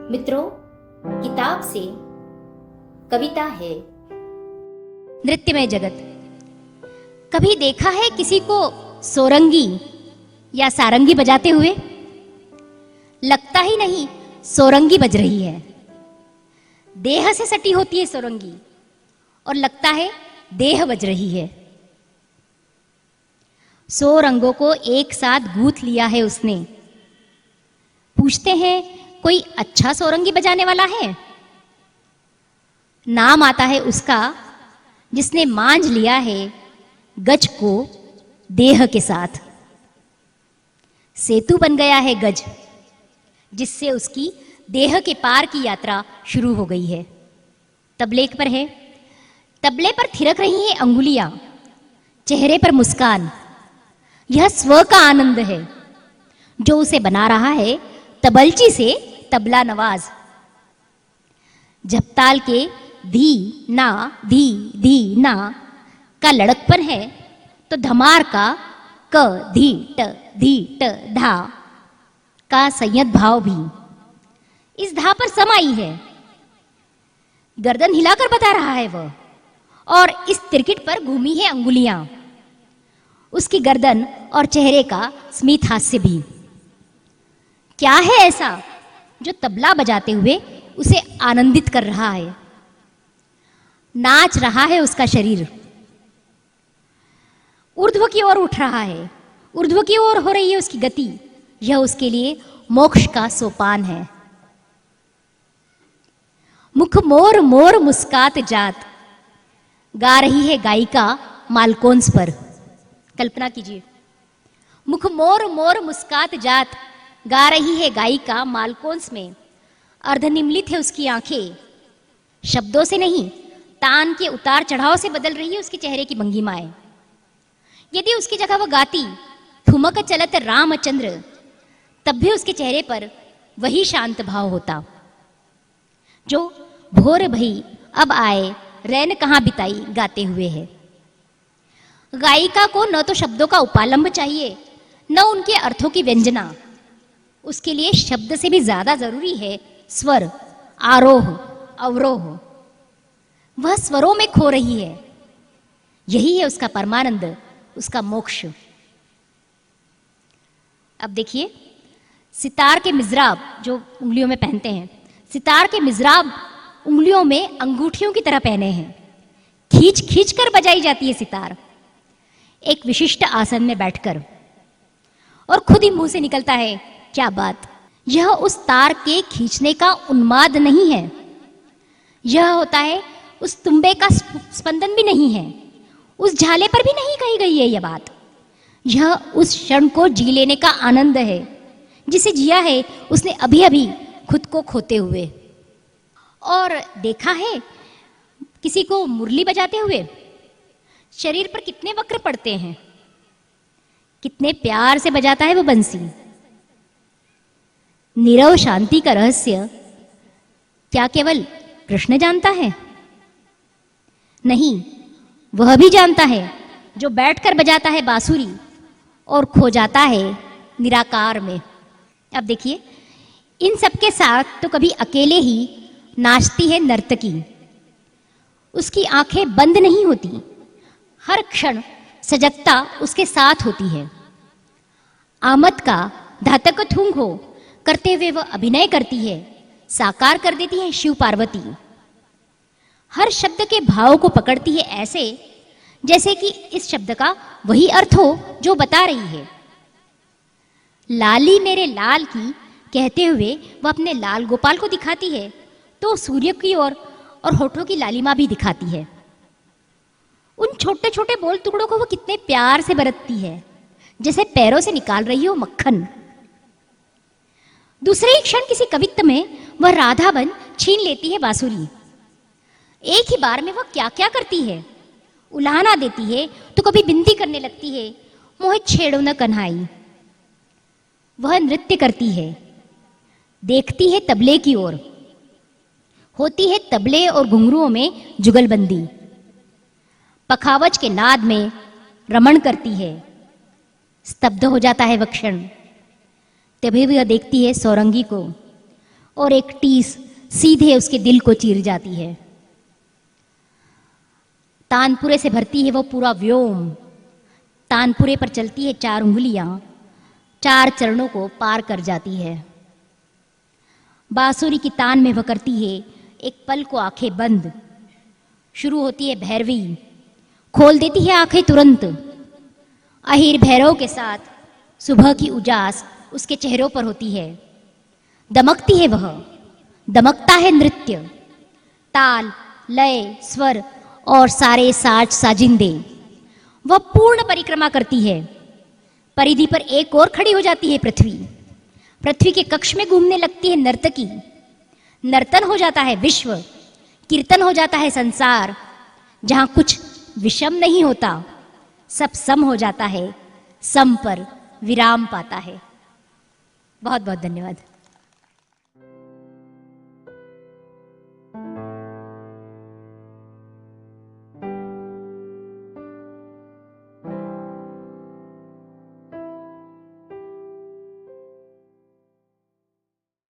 मित्रों, किताब से कविता है। नृत्यमय जगत। कभी देखा है किसी को सोरंगी या सारंगी बजाते हुए? लगता ही नहीं सोरंगी बज रही है। देह से सटी होती है सोरंगी और लगता है देह बज रही है। 100 रंगों को एक साथ गूंथ लिया है उसने। पूछते हैं कोई अच्छा सोरंगी बजाने वाला है? नाम आता है उसका जिसने मांझ लिया है गज को देह के साथ। सेतु बन गया है गज, जिससे उसकी देह के पार की यात्रा शुरू हो गई है। तबले पर है, तबले पर थिरक रही हैं अंगुलियां, चेहरे पर मुस्कान। यह स्व का आनंद है जो उसे बना रहा है तबलची से तबला नवाज। झपताल के धी ना का लड़कपन है तो धमार का क धी ट धा का संयत भाव भी इस धा पर समाई है। गर्दन हिलाकर बता रहा है वह, और इस तिरकिट पर घूमी है अंगुलियां। उसकी गर्दन और चेहरे का स्मित हास्य भी। क्या है ऐसा जो तबला बजाते हुए उसे आनंदित कर रहा है? नाच रहा है उसका शरीर, ऊर्ध्व की ओर उठ रहा है, ऊर्ध्व की ओर हो रही है उसकी गति। यह उसके लिए मोक्ष का सोपान है। मुख मोर मोर मुस्कात जात, गा रही है गायिका मालकोंस पर। कल्पना कीजिए, मुख मोर मोर मुस्कात जात, गा रही है गायिका मालकोंस में। अर्धनिमिलित है उसकी आंखें, शब्दों से नहीं तान के उतार चढ़ाव से बदल रही है उसके चेहरे की भंगिमाएं। यदि उसकी जगह वह गाती ठुमक चलत रामचंद्र, तब भी उसके चेहरे पर वही शांत भाव होता जो भोर भई अब आए रैन कहां बिताई गाते हुए है। गायिका को न तो शब्दों का उपालंब चाहिए, न उनके अर्थों की व्यंजना। उसके लिए शब्द से भी ज्यादा जरूरी है स्वर, आरोह अवरोह। वह स्वरों में खो रही है। यही है उसका परमानंद, उसका मोक्ष। अब देखिए, सितार के मिजराब जो उंगलियों में पहनते हैं, सितार के मिजराब उंगलियों में अंगूठियों की तरह पहने हैं। खींच खींच कर बजाई जाती है सितार, एक विशिष्ट आसन में बैठकर, और खुद ही मुंह से निकलता है क्या बात। यह उस तार के खींचने का उन्माद नहीं है, यह होता है उस तुम्बे का स्पंदन भी नहीं है, उस झाले पर भी नहीं कही गई है यह बात। यह उस क्षण को जी लेने का आनंद है जिसे जिया है उसने अभी अभी खुद को खोते हुए। और देखा है किसी को मुरली बजाते हुए? शरीर पर कितने वक्र पड़ते हैं, कितने प्यार से बजाता है वो बंसी। नीरव शांति का रहस्य क्या केवल कृष्ण जानता है? नहीं, वह भी जानता है जो बैठकर बजाता है बांसुरी और खो जाता है निराकार में। अब देखिए, इन सबके साथ तो कभी अकेले ही नाचती है नर्तकी। उसकी आंखें बंद नहीं होती, हर क्षण सजगता उसके साथ होती है। आमद का धातक ठुंग हो करते हुए वह अभिनय करती है, साकार कर देती है शिव पार्वती। हर शब्द के भाव को पकड़ती है ऐसे जैसे कि इस शब्द का वही अर्थ हो जो बता रही है। लाली मेरे लाल की कहते हुए वह अपने लाल गोपाल को दिखाती है तो सूर्य की ओर और होठों की लालिमा भी दिखाती है। उन छोटे छोटे बोल टुकड़ों को वो कितने प्यार से बरतती है, जैसे पैरों से निकाल रही हो मक्खन। दूसरे ही क्षण किसी कवित्त में वह राधा बन छीन लेती है बांसुरी। एक ही बार में वह क्या क्या करती है, उलाहना देती है तो कभी बिनती करने लगती है, मोहे छेड़ो न कन्हाई। वह नृत्य करती है, देखती है तबले की ओर, होती है तबले और घुंघरुओं में जुगलबंदी। पखावज के नाद में रमण करती है, स्तब्ध हो जाता है वह क्षण। तभी वह देखती है सोरंगी को और एक टीस सीधे उसके दिल को चीर जाती है। तानपुरे से भरती है वो पूरा व्योम। तानपुरे पर चलती है 4 उंगलियां, 4 चरणों को पार कर जाती है। बांसुरी की तान में वह करती है एक पल को आंखें बंद। शुरू होती है भैरवी, खोल देती है आंखें तुरंत। अहिर भैरव के साथ सुबह की उजास उसके चेहरों पर होती है। दमकती है वह, दमकता है नृत्य। ताल, लय, स्वर और सारे साज साजिंदे। वह पूर्ण परिक्रमा करती है। परिधि पर एक और खड़ी हो जाती है पृथ्वी। पृथ्वी के कक्ष में घूमने लगती है नर्तकी। नर्तन हो जाता है विश्व, कीर्तन हो जाता है संसार। जहां कुछ विषम नहीं होता, सब सम हो जाता है, सम पर विराम पाता है। बहुत बहुत धन्यवाद।